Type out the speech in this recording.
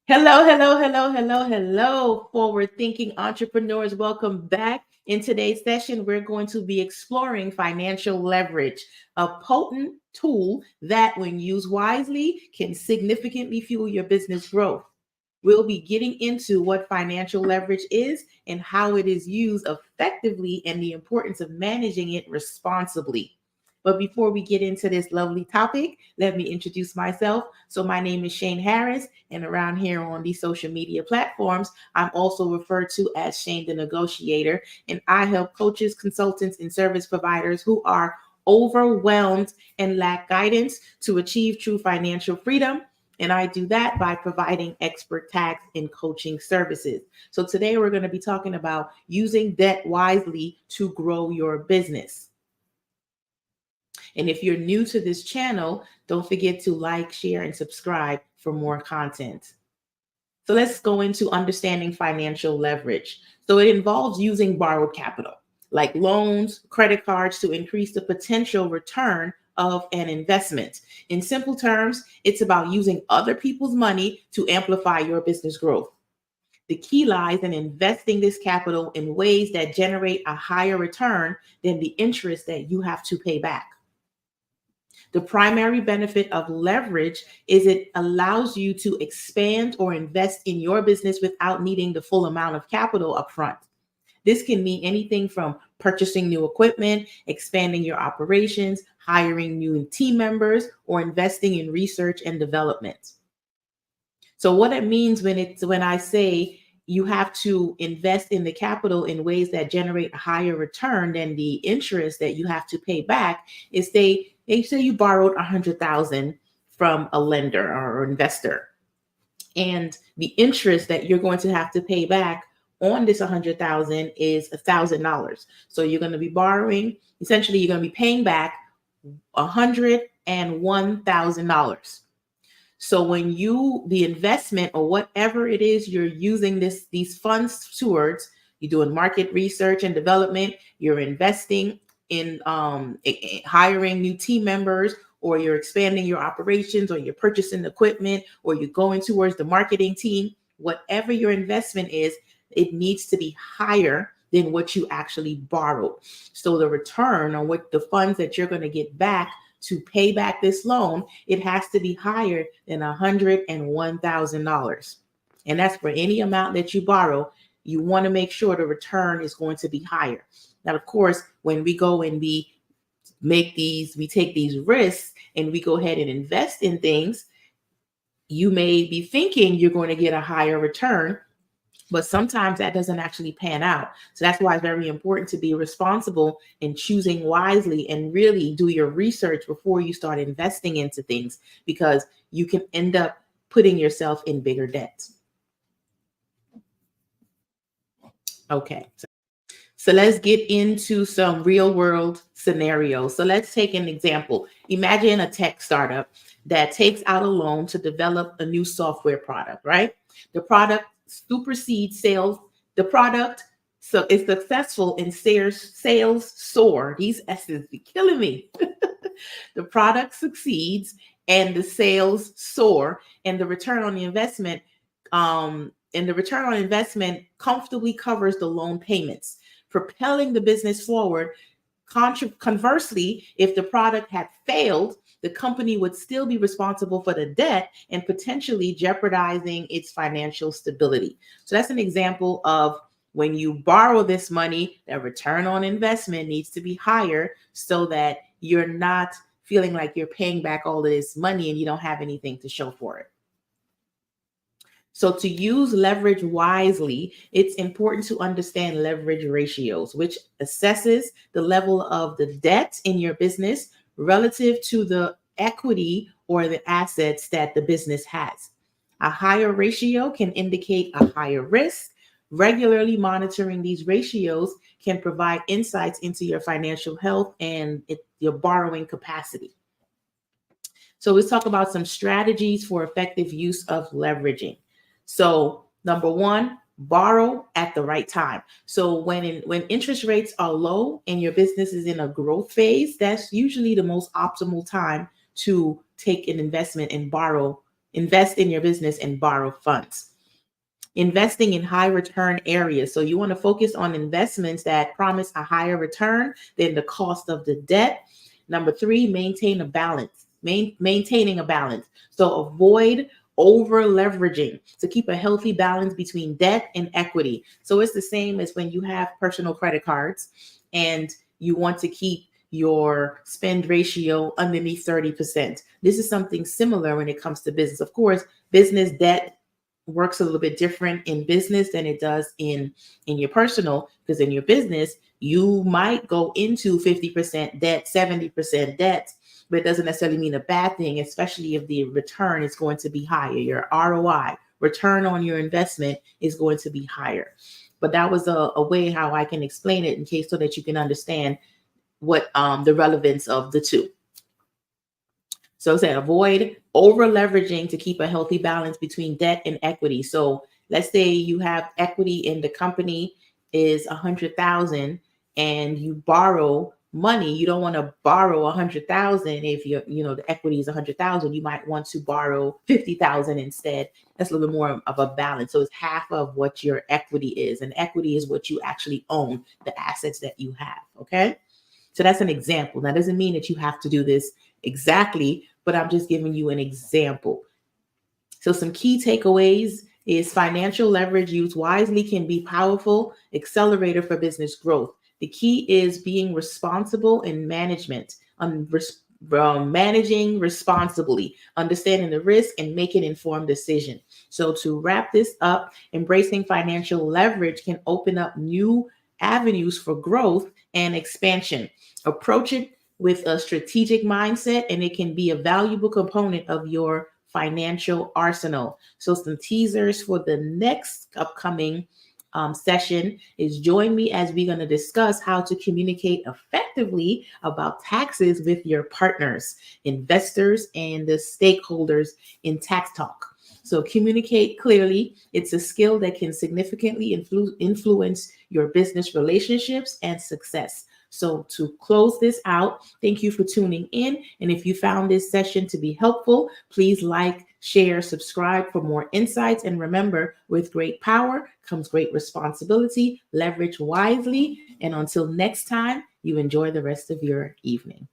Hello, hello, hello, hello, hello, forward thinking entrepreneurs. Welcome back. In today's session, we're going to be exploring financial leverage, a potent tool that, when used wisely, can significantly fuel your business growth. We'll be getting into what financial leverage is and how it is used effectively and the importance of managing it responsibly. But before we get into this lovely topic, let me introduce myself. So, my name is Shane Harris, and around here on these social media platforms, I'm also referred to as Shane the Negotiator. And I help coaches, consultants, and service providers who are overwhelmed and lack guidance to achieve true financial freedom. And I do that by providing expert tax and coaching services. So today we're going to be talking about using debt wisely to grow your business. And if you're new to this channel, don't forget to like, share, and subscribe for more content. So let's go into understanding financial leverage. So it involves using borrowed capital, like loans, credit cards, to increase the potential return of an investment. In simple terms, it's about using other people's money to amplify your business growth. The key lies in investing this capital in ways that generate a higher return than the interest that you have to pay back. The primary benefit of leverage is it allows you to expand or invest in your business without needing the full amount of capital upfront. This can mean anything from purchasing new equipment, expanding your operations, hiring new team members, or investing in research and development. So what it means when I say you have to invest in the capital in ways that generate a higher return than the interest that you have to pay back is they say you borrowed 100,000 from a lender or investor, and the interest that you're going to have to pay back on this 100,000 is $1,000. So you're going to be borrowing, essentially you're going to be paying back $101,000. So when the investment or whatever it is you're using these funds towards, you're doing market research and development, you're investing in hiring new team members, or you're expanding your operations, or you're purchasing equipment, or you're going towards the marketing team, whatever your investment is, it needs to be higher than what you actually borrowed. So the return on what the funds that you're going to get back to pay back this loan, it has to be higher than $101,000. And that's for any amount that you borrow. You want to make sure the return is going to be higher. Now, of course, when we go and we take these risks and we go ahead and invest in things, you may be thinking you're going to get a higher return, but sometimes that doesn't actually pan out. So that's why it's very important to be responsible in choosing wisely and really do your research before you start investing into things, because you can end up putting yourself in bigger debt. Okay. So let's get into some real world scenarios. So let's take an example. Imagine a tech startup that takes out a loan to develop a new software product, right? The product supersedes sales. The product is successful and sales soar. These S's be killing me. The product succeeds and the sales soar, and the return on the investment comfortably covers the loan payments, propelling the business forward. Conversely, if the product had failed, the company would still be responsible for the debt and potentially jeopardizing its financial stability. So that's an example of when you borrow this money, the return on investment needs to be higher so that you're not feeling like you're paying back all of this money and you don't have anything to show for it. So to use leverage wisely, it's important to understand leverage ratios, which assesses the level of the debt in your business relative to the equity or the assets that the business has. A higher ratio can indicate a higher risk. Regularly monitoring these ratios can provide insights into your financial health and your borrowing capacity. So let's talk about some strategies for effective use of leveraging. So number one, borrow at the right time. So when interest rates are low and your business is in a growth phase, that's usually the most optimal time to take an investment and borrow invest in your business and borrow funds. Investing in high return areas. So you want to focus on investments that promise a higher return than the cost of the debt. Number 3, maintain a balance. Maintaining a balance. So avoid over leveraging to keep a healthy balance between debt and equity. So it's the same as when you have personal credit cards and you want to keep your spend ratio underneath 30%. This is something similar when it comes to business. Of course, business debt works a little bit different in business than it does in your personal, because in your business you might go into 50% debt, 70% debt, but it doesn't necessarily mean a bad thing, especially if the return is going to be higher. Your ROI, return on your investment, is going to be higher. But that was a way how I can explain it in case so that you can understand what the relevance of the two. So say avoid over leveraging to keep a healthy balance between debt and equity. So let's say you have equity in the company is 100,000 and you borrow money. You don't want to borrow 100,000 if the equity is 100,000. You might want to borrow 50,000 instead. That's a little bit more of a balance. So it's half of what your equity is, and equity is what you actually own, the assets that you have. Okay. So that's an example. That doesn't mean that you have to do this exactly, but I'm just giving you an example. So some key takeaways is financial leverage used wisely can be powerful accelerator for business growth. The key is being responsible in management, managing responsibly, understanding the risk, and making informed decision. So to wrap this up, embracing financial leverage can open up new avenues for growth and expansion. Approach it with a strategic mindset, and it can be a valuable component of your financial arsenal. So some teasers for the next upcoming session is join me as we're going to discuss how to communicate effectively about taxes with your partners, investors, and the stakeholders in tax talk. So communicate clearly. It's a skill that can significantly influence your business relationships and success. So to close this out, thank you for tuning in. And if you found this session to be helpful, please like, share, subscribe for more insights. And remember, with great power comes great responsibility. Leverage wisely. And until next time, you enjoy the rest of your evening.